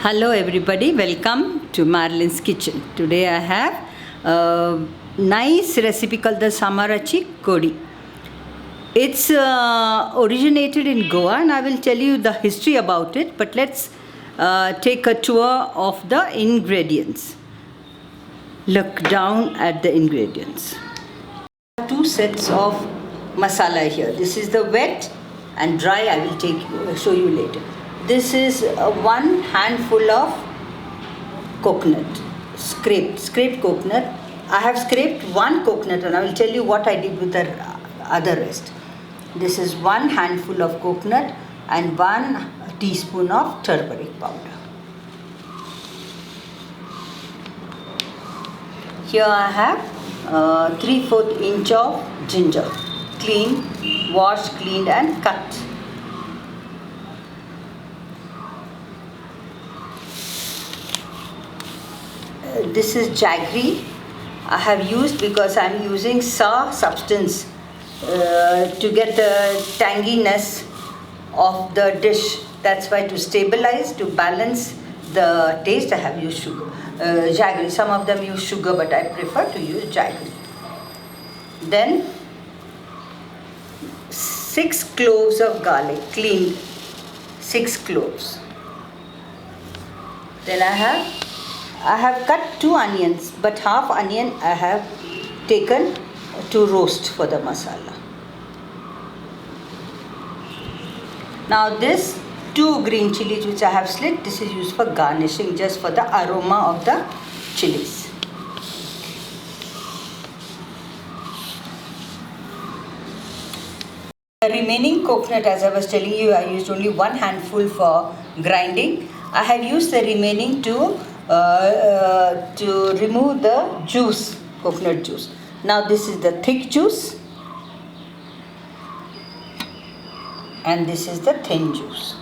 Hello everybody, welcome to Marilyn's Kitchen. Today I have a nice recipe called the Samarachi Kodi. It's originated in Goa and I will tell you the history about it, but let's take a tour of the ingredients. Look down at the ingredients. Two sets of masala here. This is the wet and dry. I will show you later. This is one handful of coconut, scraped coconut. I have scraped one coconut and I will tell you what I did with the other rest. This is one handful of coconut and 1 teaspoon of turmeric powder. Here I have 3/4 inch of ginger, washed, cleaned and cut. This is jaggery. I have used because I am using sour substance to get the tanginess of the dish. That's why, to stabilize, to balance the taste, I have used sugar. Jaggery. Some of them use sugar, but I prefer to use jaggery. Then 6 cloves of garlic, cleaned 6 cloves. Then I have cut 2 onions, but half onion I have taken to roast for the masala. Now this 2 green chilies which I have slit, this is used for garnishing, just for the aroma of the chilies. The remaining coconut, as I was telling you, I used only 1 handful for grinding. I have used the remaining to remove the juice, coconut juice. Now this is the thick juice and this is the thin juice.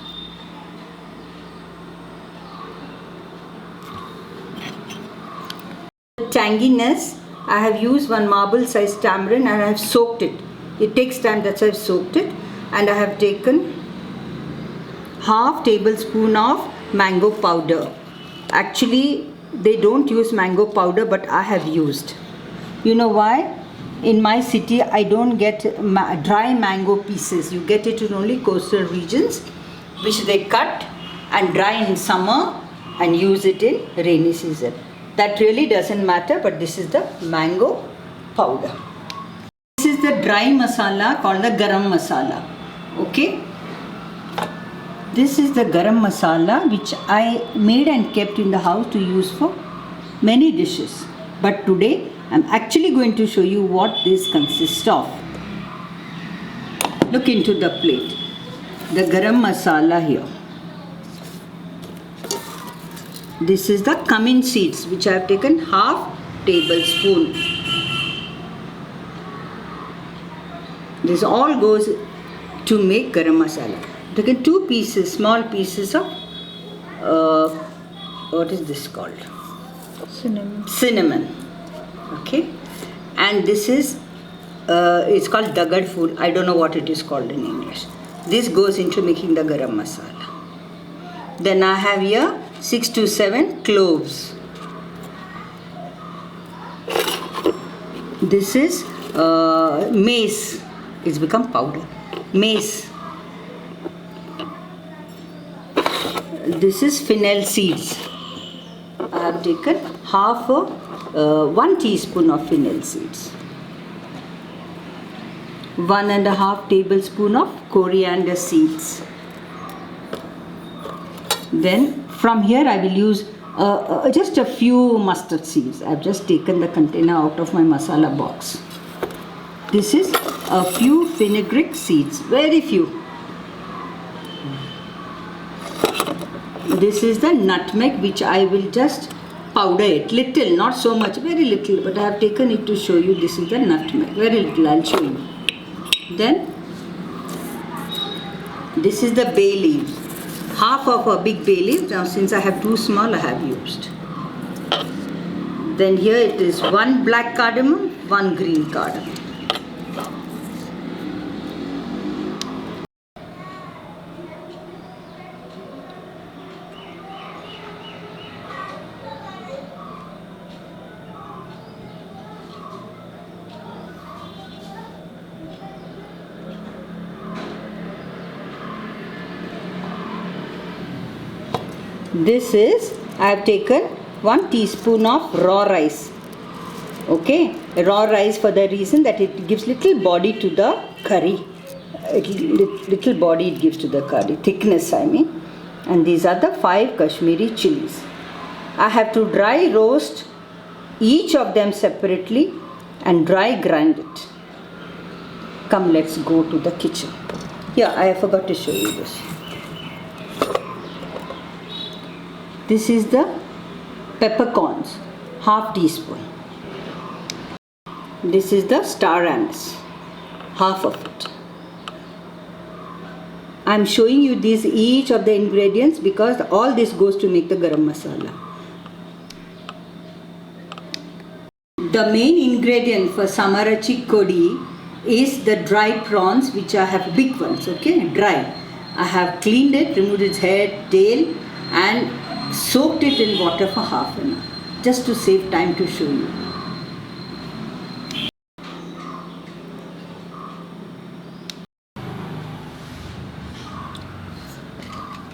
The tanginess, I have used 1 marble sized tamarind and I have soaked it. It takes time, that's why I have soaked it. And I have taken half tablespoon of mango powder. Actually, they don't use mango powder, but I have used. You know why? In my city, I don't get dry mango pieces. You get it in only coastal regions, which they cut and dry in summer and use it in rainy season. That really doesn't matter, but this is the mango powder. This is the dry masala called the Garam Masala. Okay? This is the Garam Masala which I made and kept in the house to use for many dishes. But today I am actually going to show you what this consists of. Look into the plate. The Garam Masala here. This is the cumin seeds which I have taken half tablespoon. This all goes to make Garam Masala. Taken 2 pieces, small pieces of what is this called? Cinnamon. Okay, and this is it's called dagad food. I don't know what it is called in English. This goes into making the Garam Masala. Then I have here 6 to 7 cloves. This is mace. It's become powder. Mace. This is fennel seeds. I have taken 1 teaspoon of fennel seeds. 1.5 tablespoon of coriander seeds. Then from here I will use just a few mustard seeds. I have just taken the container out of my masala box. This is a few fenugreek seeds, very few. This is the nutmeg which I will just powder it, little, not so much, very little, but I have taken it to show you. This is the nutmeg, very little, I will show you. Then this is the bay leaves, half of a big bay leaf. Now since I have 2 small, I have used. Then here it is 1 black cardamom, 1 green cardamom. This is, I have taken 1 teaspoon of raw rice. Okay, raw rice for the reason that it gives little body to the curry. Little body it gives to the curry, thickness I mean. And these are the 5 Kashmiri chilies. I have to dry roast each of them separately and dry grind it. Come, let's go to the kitchen. Yeah, I forgot to show you this. This is the peppercorns, half teaspoon. This is the star anise, half of it. I am showing you these each of the ingredients because all this goes to make the garam masala. The main ingredient for Samarachi Kodi is the dried prawns, which I have big ones, okay, dry. I have cleaned it, removed its head, tail and soaked it in water for half an hour, just to save time to show you.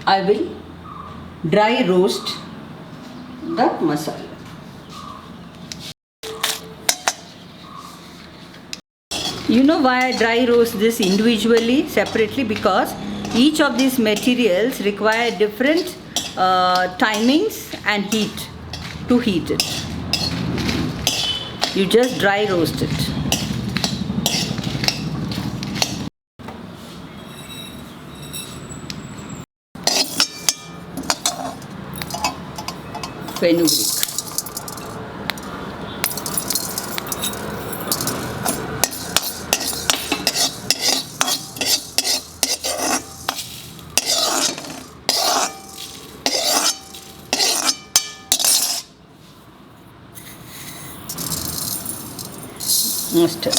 I will dry roast the masala. You know why I dry roast this individually, separately? Because each of these materials require different timings and heat to heat it. You just dry roast it. Fenugreek. Mustard.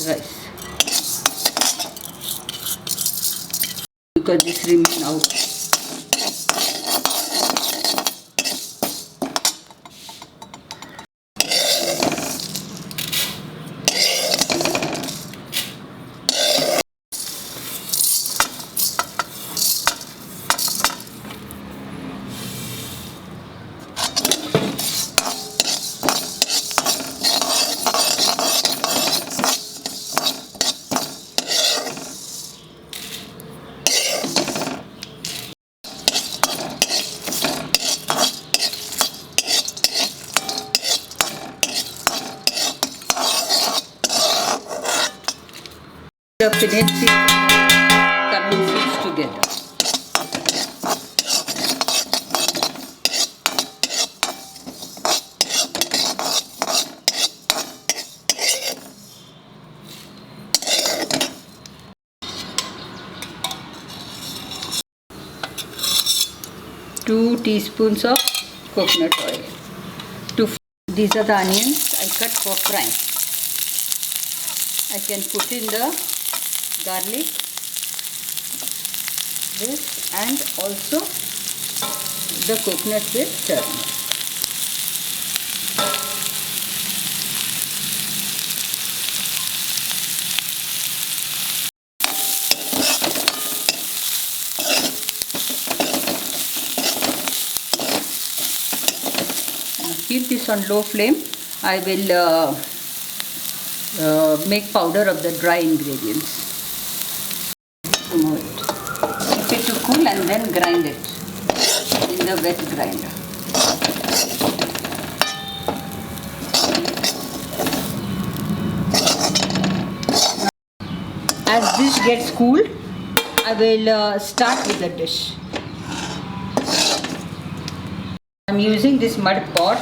Rice. Because this remain out. The finished coming seeds together. Two teaspoons of coconut oil. These are the onions I cut for frying. I can put in the garlic, this, and also the coconut with turmeric. Now keep this on low flame. I will make powder of the dry ingredients. Remove it. Keep it to cool and then grind it in the wet grinder. As this gets cooled, I will start with the dish. I am using this mud pot.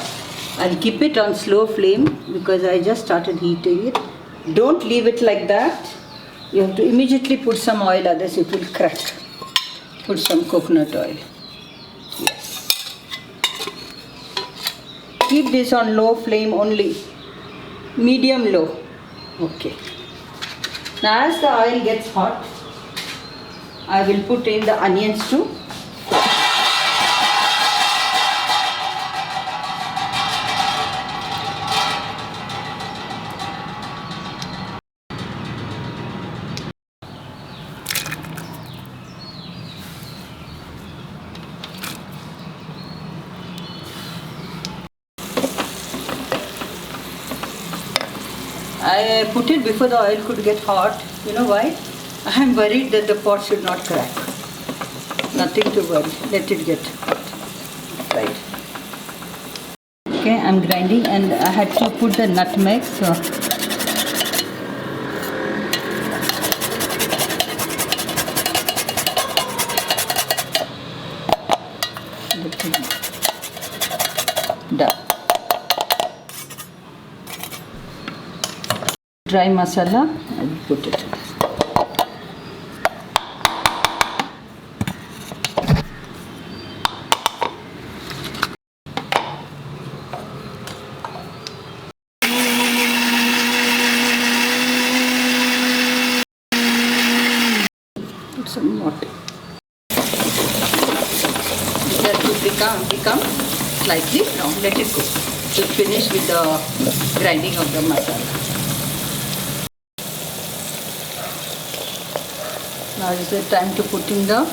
I'll keep it on slow flame because I just started heating it. Don't leave it like that. You have to immediately put some oil, otherwise it will crack. Put some coconut oil. Yes. Keep this on low flame only. Medium low. Okay. Now as the oil gets hot, I will put in the onions too. I put it before the oil could get hot. You know why? I am worried that the pot should not crack. Nothing to worry. Let it get hot. Right. Okay, I'm grinding and I had to put the nutmeg. So done. Dry masala, I will put it. Put some water. That will become slightly brown. Let it cook. We'll finish with the grinding of the masala. Now is the time to put in the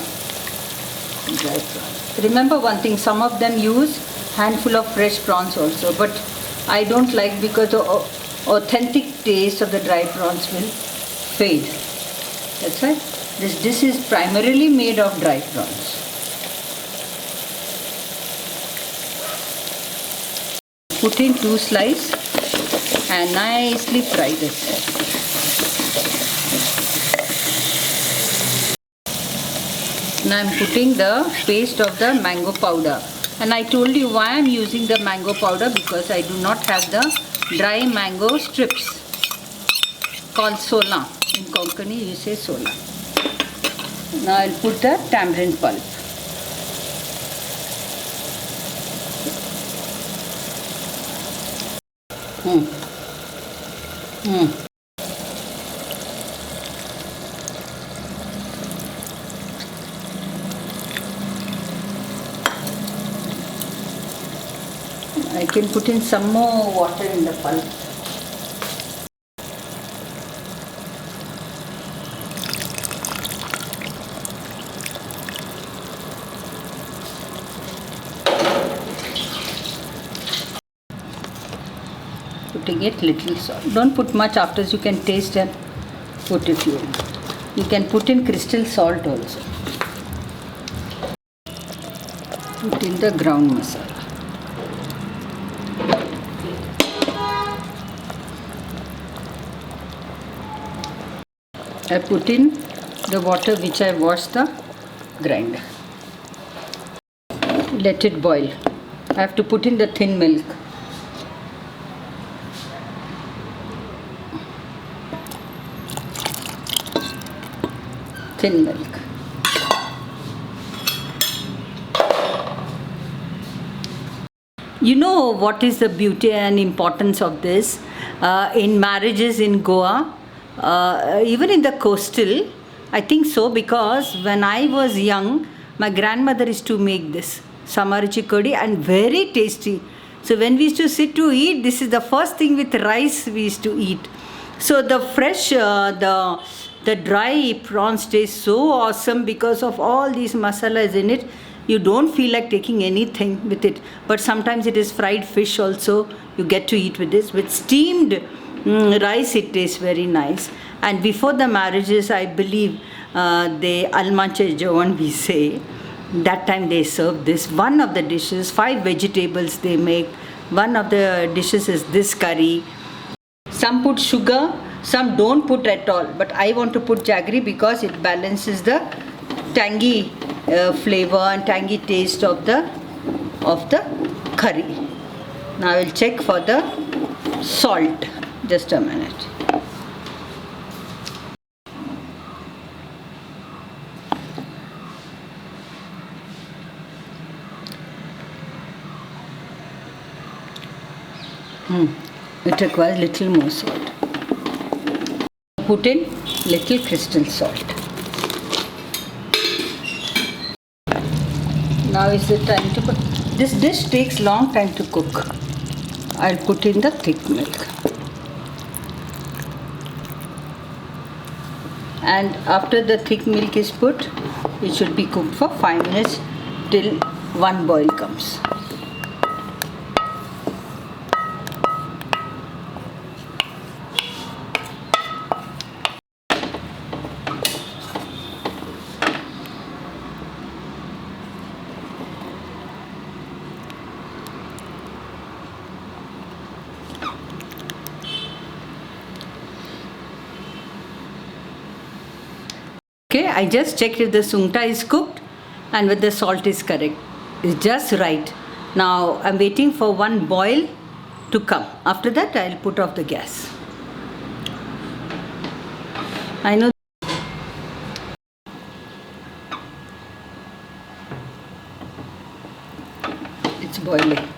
dry prawns. Remember one thing, some of them use handful of fresh prawns also, but I don't like because the authentic taste of the dry prawns will fade. That's why this dish is primarily made of dry prawns. Put in 2 slices and nicely fry this. Now I'm putting the paste of the mango powder, and I told you why I'm using the mango powder, because I do not have the dry mango strips called sola. In Konkani you say sola. Now I'll put the tamarind pulp. I can put in some more water in the pulp. Putting it little salt. Don't put much, after you can taste and put if you want. You can put in crystal salt also. Put in the ground masala. I put in the water which I washed the grinder. Let it boil. I have to put in the thin milk. Thin milk. You know what is the beauty and importance of this? In marriages in Goa, even in the coastal, I think so, because when I was young, my grandmother used to make this Samarachi Kodi, and very tasty. So when we used to sit to eat, this is the first thing with rice we used to eat. So the fresh, the dry prawns taste so awesome because of all these masalas in it. You don't feel like taking anything with it. But sometimes it is fried fish also. You get to eat with this. With steamed rice, it tastes very nice. And before the marriages, I believe they almanche jawan we say. That time they serve this. One of the dishes, 5 vegetables they make. One of the dishes is this curry. Some put sugar, some don't put at all. But I want to put jaggery because it balances the tangy flavor and tangy taste of the curry. Now I will check for the salt. Just a minute. It requires little more salt. Put in little crystal salt. Now is the time to put. This dish takes long time to cook. I'll put in the thick milk. And after the thick milk is put, it should be cooked for 5 minutes till one boil comes. Okay, I just checked if the sungta is cooked and whether the salt is correct. It's just right. Now I'm waiting for one boil to come. After that I'll put off the gas. I know it's boiling.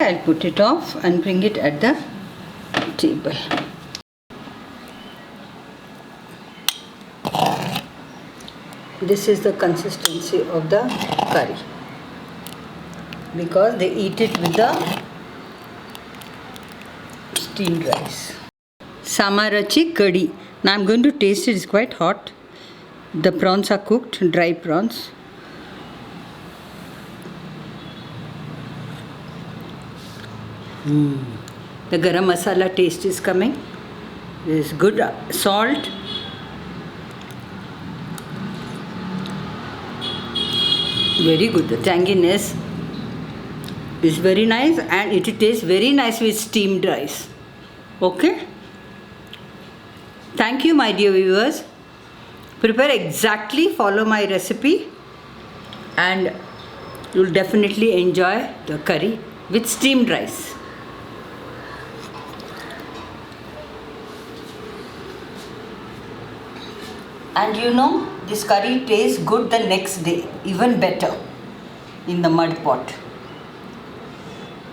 I'll put it off and bring it at the table. This is the consistency of the curry because they eat it with the steamed rice. Samarachi Kodi. Now I'm going to taste it. It's quite hot. The prawns are cooked, dry prawns. The Garam Masala taste is coming. There's good salt. Very good. The tanginess is very nice and it tastes very nice with steamed rice. Okay? Thank you, my dear viewers. Prepare exactly, follow my recipe and you'll definitely enjoy the curry with steamed rice. And you know, this curry tastes good the next day, even better in the mud pot.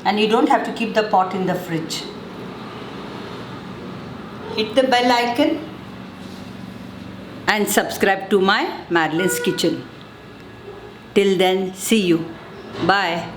And you don't have to keep the pot in the fridge. Hit the bell icon and subscribe to my Marilyn's Kitchen. Till then, see you. Bye.